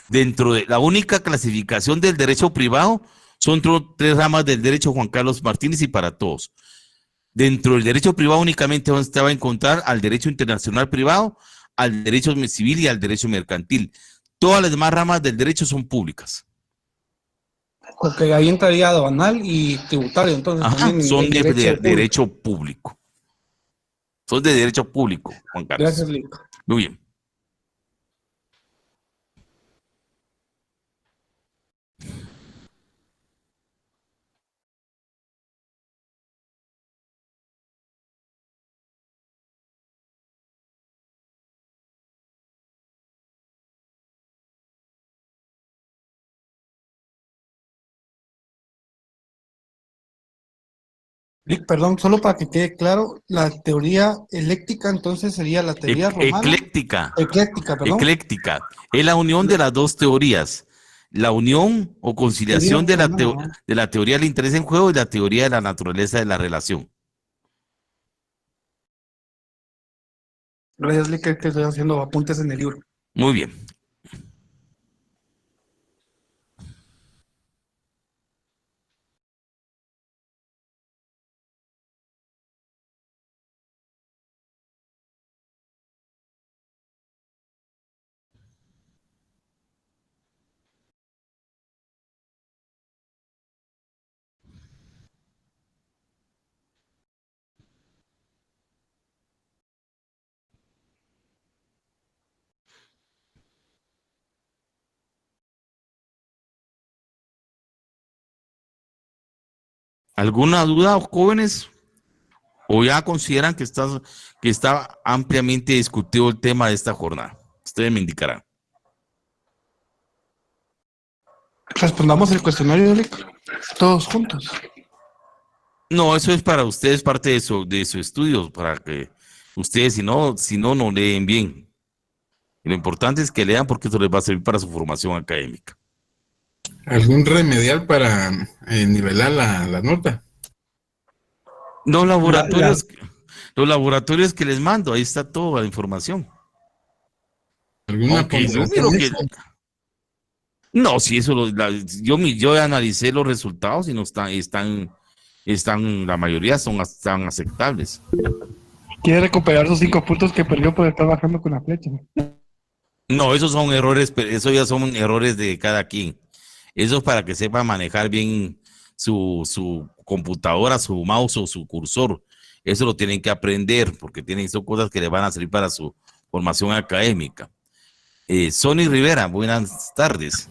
Dentro de la única clasificación del derecho privado, son tres ramas del derecho, Juan Carlos Martínez, y para todos. Dentro del derecho privado únicamente usted va a encontrar al derecho internacional privado, al derecho civil y al derecho mercantil. Todas las demás ramas del derecho son públicas. Porque ahí entraría aduanal y tributario, entonces Ajá, también son en de derecho público. derecho público. Son de derecho público, Juan Gracias, Carlos. Silic. Muy bien. Silic, perdón, solo para que quede claro, la teoría eléctrica entonces sería la teoría romana, Ecléctica. ecléctica, perdón, Ecléctica. Es la unión de las dos teorías. La unión o teoría conciliación romana. de la teoría del interés en juego y la teoría de la naturaleza de la relación. Gracias, Silic, que estoy haciendo apuntes en el libro. Muy bien. ¿Alguna duda, jóvenes? ¿O ya consideran que está ampliamente discutido el tema de esta jornada? Ustedes me indicarán. Respondamos el cuestionario, Eric, todos juntos. No, eso es para ustedes, parte de su estudio, para que ustedes, si no, no leen bien. Y lo importante es que lean porque eso les va a servir para su formación académica. ¿Algún remedial para nivelar la nota? Los laboratorios que les mando, ahí está toda la información. ¿Alguna Aunque el ponderación? número que... No, sí, yo analicé los resultados y no están, la mayoría están aceptables. Quiere recuperar sus 5 puntos que perdió por estar bajando con la flecha. No, esos son errores, eso ya son errores de cada quien. Eso es para que sepa manejar bien su computadora, su mouse o su cursor. Eso lo tienen que aprender porque son cosas que le van a servir para su formación académica. Sonny Rivera, buenas tardes.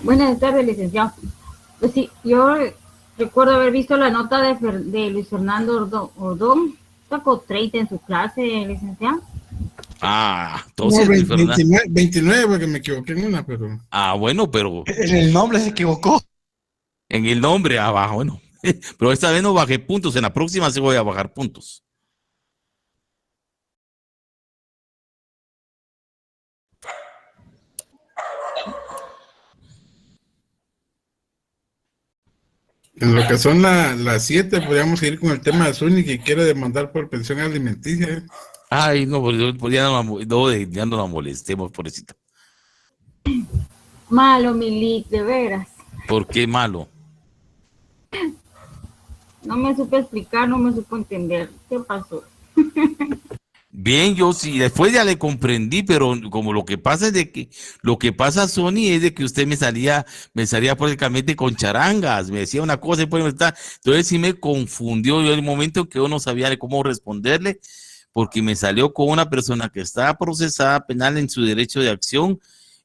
Buenas tardes, licenciado. Pues sí, yo recuerdo haber visto la nota de Luis Fernando Ordón. Sacó 30 en su clase, licenciado. Entonces, No, 29, porque me equivoqué en una, pero... Bueno, pero... En el nombre se equivocó. En el nombre, bueno. Pero esta vez no bajé puntos, en la próxima sí voy a bajar puntos. En lo que son las 7, podríamos seguir con el tema de Zuni que quiere demandar por pensión alimenticia. Ay, no, pues ya no la molestemos, pobrecita. Malo, Milik, de veras. ¿Por qué malo? No me supe explicar, no me supo entender. ¿Qué pasó? Bien, yo sí, después ya le comprendí, pero como lo que pasa, Sony, es de que usted me salía prácticamente con charangas, me decía una cosa y después entonces sí me confundió yo el momento en que yo no sabía cómo responderle, porque me salió con una persona que estaba procesada penal en su derecho de acción,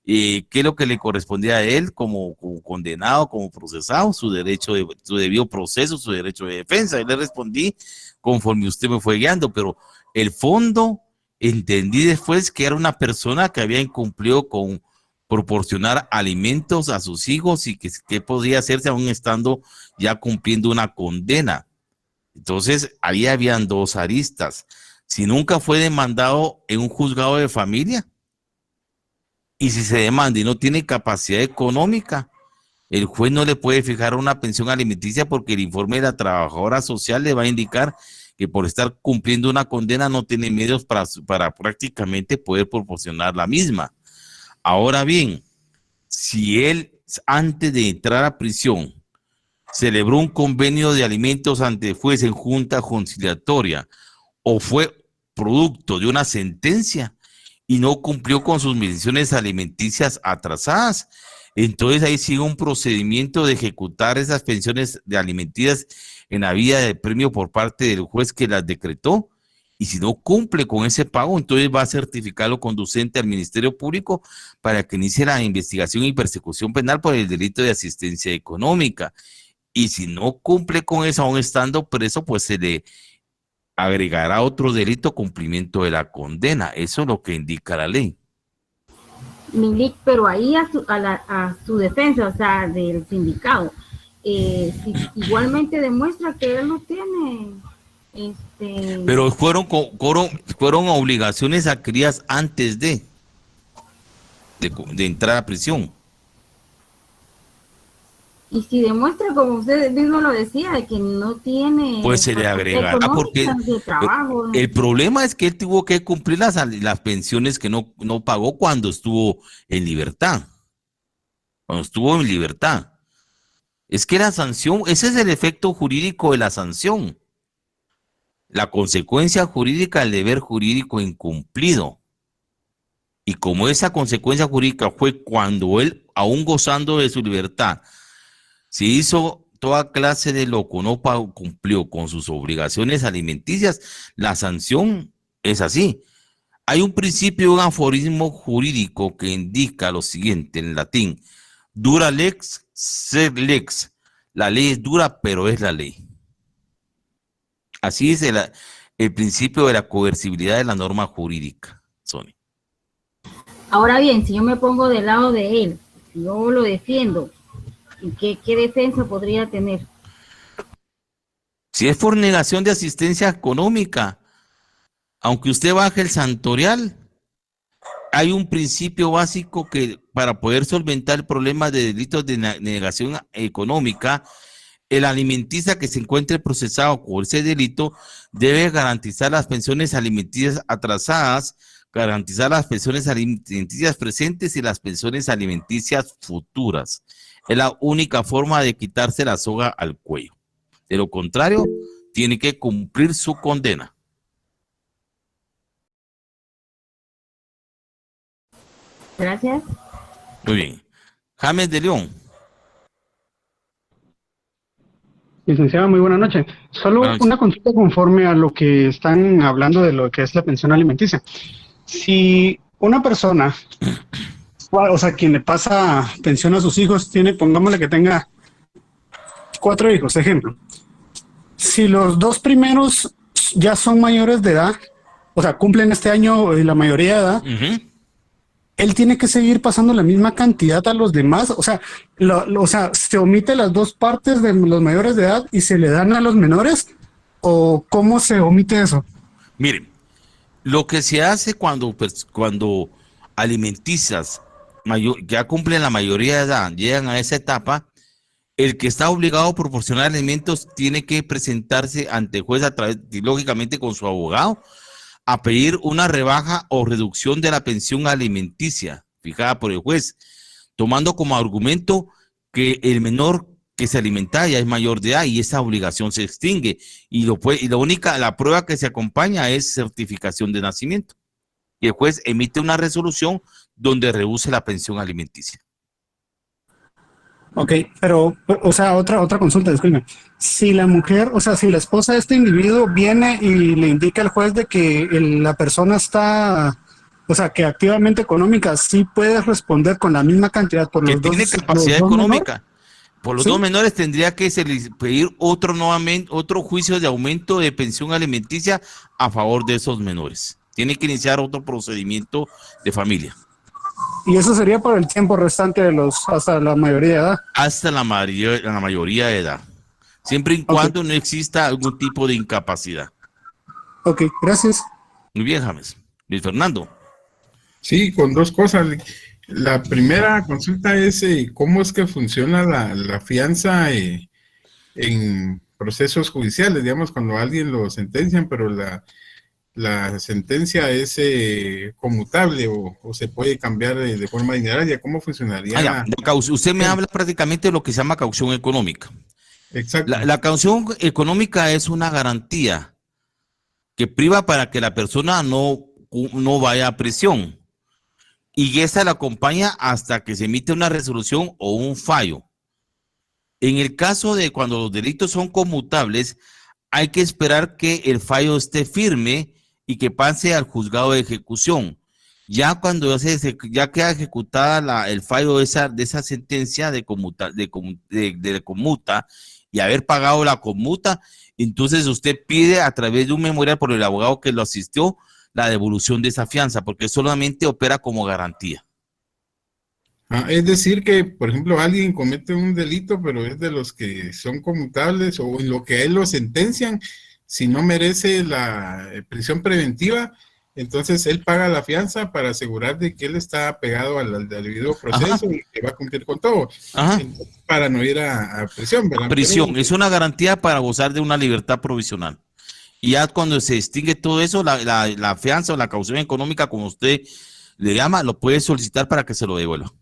qué es lo que le correspondía a él como condenado, como procesado, su debido proceso, su derecho de defensa, y le respondí conforme usted me fue guiando, pero el fondo, entendí después que era una persona que había incumplido con proporcionar alimentos a sus hijos y que podía hacerse aún estando ya cumpliendo una condena. Entonces, ahí habían dos aristas. Si nunca fue demandado en un juzgado de familia, y si se demanda y no tiene capacidad económica, el juez no le puede fijar una pensión alimenticia porque el informe de la trabajadora social le va a indicar que por estar cumpliendo una condena no tiene medios para prácticamente poder proporcionar la misma. Ahora bien, si él antes de entrar a prisión celebró un convenio de alimentos ante el juez en junta conciliatoria o fue producto de una sentencia y no cumplió con sus menciones alimenticias atrasadas, entonces ahí sigue un procedimiento de ejecutar esas pensiones de alimenticias en la vía de premio por parte del juez que las decretó, y si no cumple con ese pago, entonces va a certificarlo conducente al Ministerio Público para que inicie la investigación y persecución penal por el delito de asistencia económica. Y si no cumple con eso, aún estando preso, pues se le agregará otro delito, cumplimiento de la condena. Eso es lo que indica la ley. Milik, pero ahí a su defensa, o sea, del sindicado, si igualmente demuestra que él no tiene... Pero fueron obligaciones adquiridas antes de entrar a prisión. Y si demuestra, como usted mismo lo decía, de que no tiene... Pues se le agregará porque el problema es que él tuvo que cumplir las pensiones que no pagó cuando estuvo en libertad. Cuando estuvo en libertad. Es que la sanción, ese es el efecto jurídico de la sanción. La consecuencia jurídica del deber jurídico incumplido. Y como esa consecuencia jurídica fue cuando él, aún gozando de su libertad, se hizo toda clase de loco, no cumplió con sus obligaciones alimenticias, la sanción es así. Hay un principio, un aforismo jurídico que indica lo siguiente en latín: dura lex, sed lex. La ley es dura, pero es la ley. Así es el principio de la coercibilidad de la norma jurídica, Sonia. Ahora bien, si yo me pongo del lado de él, si yo lo defiendo, ¿qué defensa podría tener? Si es por negación de asistencia económica, aunque usted baje el santorial, hay un principio básico que para poder solventar el problema de delitos de negación económica, el alimentista que se encuentre procesado por ese delito debe garantizar las pensiones alimenticias atrasadas, garantizar las pensiones alimenticias presentes y las pensiones alimenticias futuras. Es la única forma de quitarse la soga al cuello. De lo contrario, tiene que cumplir su condena. Gracias. Muy bien. James de León. Licenciada, muy buena noche. Solo Buenas noches. una consulta conforme a lo que están hablando de lo que es la pensión alimenticia. Si una persona, o sea, quien le pasa pensión a sus hijos, tiene, pongámosle que tenga 4 hijos, ejemplo. Si los 2 primeros ya son mayores de edad, o sea, cumplen este año la mayoría de edad, él tiene que seguir pasando la misma cantidad a los demás, o sea, se omite las 2 partes de los mayores de edad y se le dan a los menores, o cómo se omite eso. Miren, lo que se hace cuando alimenticias ya cumplen la mayoría de edad, llegan a esa etapa, el que está obligado a proporcionar alimentos tiene que presentarse ante el juez lógicamente con su abogado, a pedir una rebaja o reducción de la pensión alimenticia fijada por el juez, tomando como argumento que el menor que se alimenta ya es mayor de edad y esa obligación se extingue. Y la prueba que se acompaña es certificación de nacimiento. Y el juez emite una resolución donde reduce la pensión alimenticia. Ok, pero, o sea, otra consulta, disculpe. Si la mujer, o sea, si la esposa de este individuo viene y le indica al juez de que la persona está, o sea, que activamente económica, sí puede responder con la misma cantidad por los dos. Que tiene capacidad económica. Por los ¿Sí? 2 menores tendría que pedir otro juicio de aumento de pensión alimenticia a favor de esos menores. Tiene que iniciar otro procedimiento de familia. Y eso sería por el tiempo restante hasta la mayoría de edad. Hasta la mayoría de edad. Siempre y cuando no exista algún tipo de incapacidad. Ok, gracias. Muy bien, James. Luis Fernando. Sí, con 2 cosas. La primera consulta es cómo es que funciona la fianza en procesos judiciales, digamos, cuando a alguien lo sentencian, pero la sentencia es conmutable o se puede cambiar de forma dineraria. ¿Cómo funcionaría? Usted me habla prácticamente de lo que se llama caución económica. Exacto. La caución económica es una garantía que priva para que la persona no vaya a prisión. Y esa la acompaña hasta que se emite una resolución o un fallo. En el caso de cuando los delitos son conmutables, hay que esperar que el fallo esté firme y que pase al juzgado de ejecución. Ya cuando ya queda ejecutada el fallo de esa sentencia de conmuta y haber pagado la conmuta, entonces usted pide a través de un memorial por el abogado que lo asistió la devolución de esa fianza, porque solamente opera como garantía. Es decir que, por ejemplo, alguien comete un delito, pero es de los que son conmutables o en lo que a él lo sentencian, si no merece la prisión preventiva, entonces él paga la fianza para asegurar de que él está apegado al debido proceso y que va a cumplir con todo, para no ir a prisión, ¿verdad? Prisión es una garantía para gozar de una libertad provisional. Y ya cuando se extingue todo eso, la fianza o la caución económica, como usted le llama, lo puede solicitar para que se lo devuelva.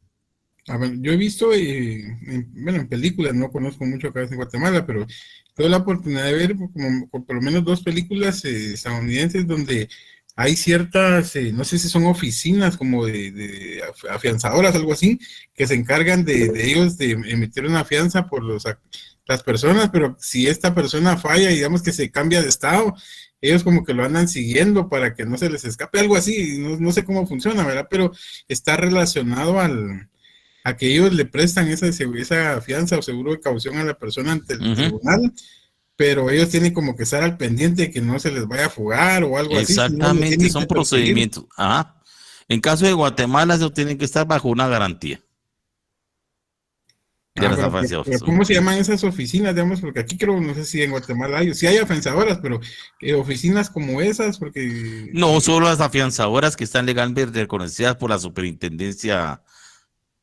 A ver, yo he visto, en películas, no conozco mucho acá en Guatemala, pero tuve la oportunidad de ver como por lo menos 2 películas estadounidenses donde hay ciertas, no sé si son oficinas como de afianzadoras, algo así, que se encargan de ellos de emitir una fianza por las personas, pero si esta persona falla, digamos que se cambia de estado, ellos como que lo andan siguiendo para que no se les escape, algo así, no sé cómo funciona, ¿verdad? Pero está relacionado al a que ellos le prestan esa fianza o seguro de caución a la persona ante el tribunal, pero ellos tienen como que estar al pendiente de que no se les vaya a fugar o algo así. Exactamente, son procedimientos. Ajá. En caso de Guatemala, eso tiene que estar bajo una garantía. Pero ¿cómo se llaman esas oficinas, digamos? Porque aquí creo, no sé si en Guatemala hay, sí hay afianzadoras, pero oficinas como esas, porque... No, solo las afianzadoras que están legalmente reconocidas por la Superintendencia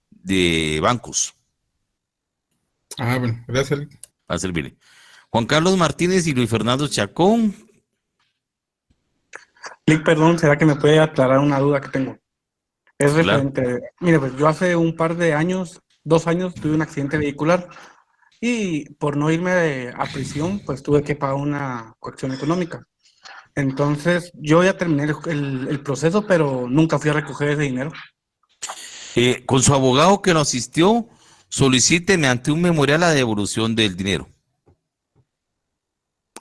de Bancos. Bueno, gracias. A servirle. Juan Carlos Martínez y Luis Fernando Chacón. Lick, perdón, ¿será que me puede aclarar una duda que tengo? Es referente, mire, pues yo hace un par de años, 2 años, tuve un accidente vehicular y por no irme a prisión, pues tuve que pagar una coacción económica. Entonces, yo ya terminé el proceso, pero nunca fui a recoger ese dinero. Con su abogado que lo asistió, solicite mediante un memorial la devolución del dinero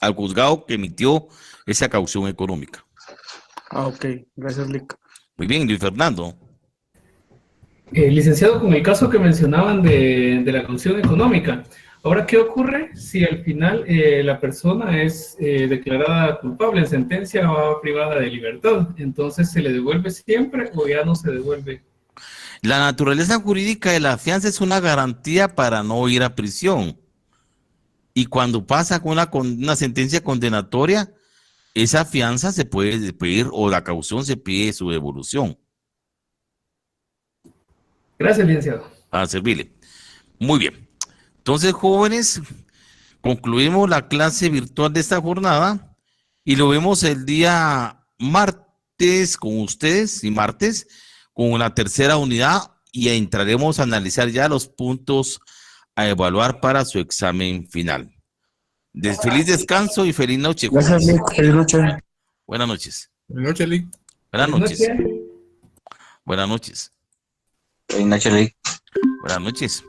al juzgado que emitió esa caución económica. Ok, gracias, Lick. Muy bien, Luis Fernando. Licenciado, con el caso que mencionaban de la caución económica, ahora, ¿qué ocurre si al final la persona es declarada culpable en sentencia o privada de libertad? Entonces, ¿se le devuelve siempre o ya no se devuelve? La naturaleza jurídica de la fianza es una garantía para no ir a prisión. Y cuando pasa con una sentencia condenatoria, esa fianza se puede pedir o la caución se pide su devolución. Gracias, licenciado. A servirle. Muy bien. Entonces, jóvenes, concluimos la clase virtual de esta jornada y lo vemos el día martes con ustedes y martes con la tercera unidad y entraremos a analizar ya los puntos a evaluar para su examen final. Feliz descanso y feliz noche. Gracias, Lick. Feliz noche. Buenas noches. Buenas noches, Lick. Buenas noches. Buenas noches. Buenas noches, Lick. Buenas noches.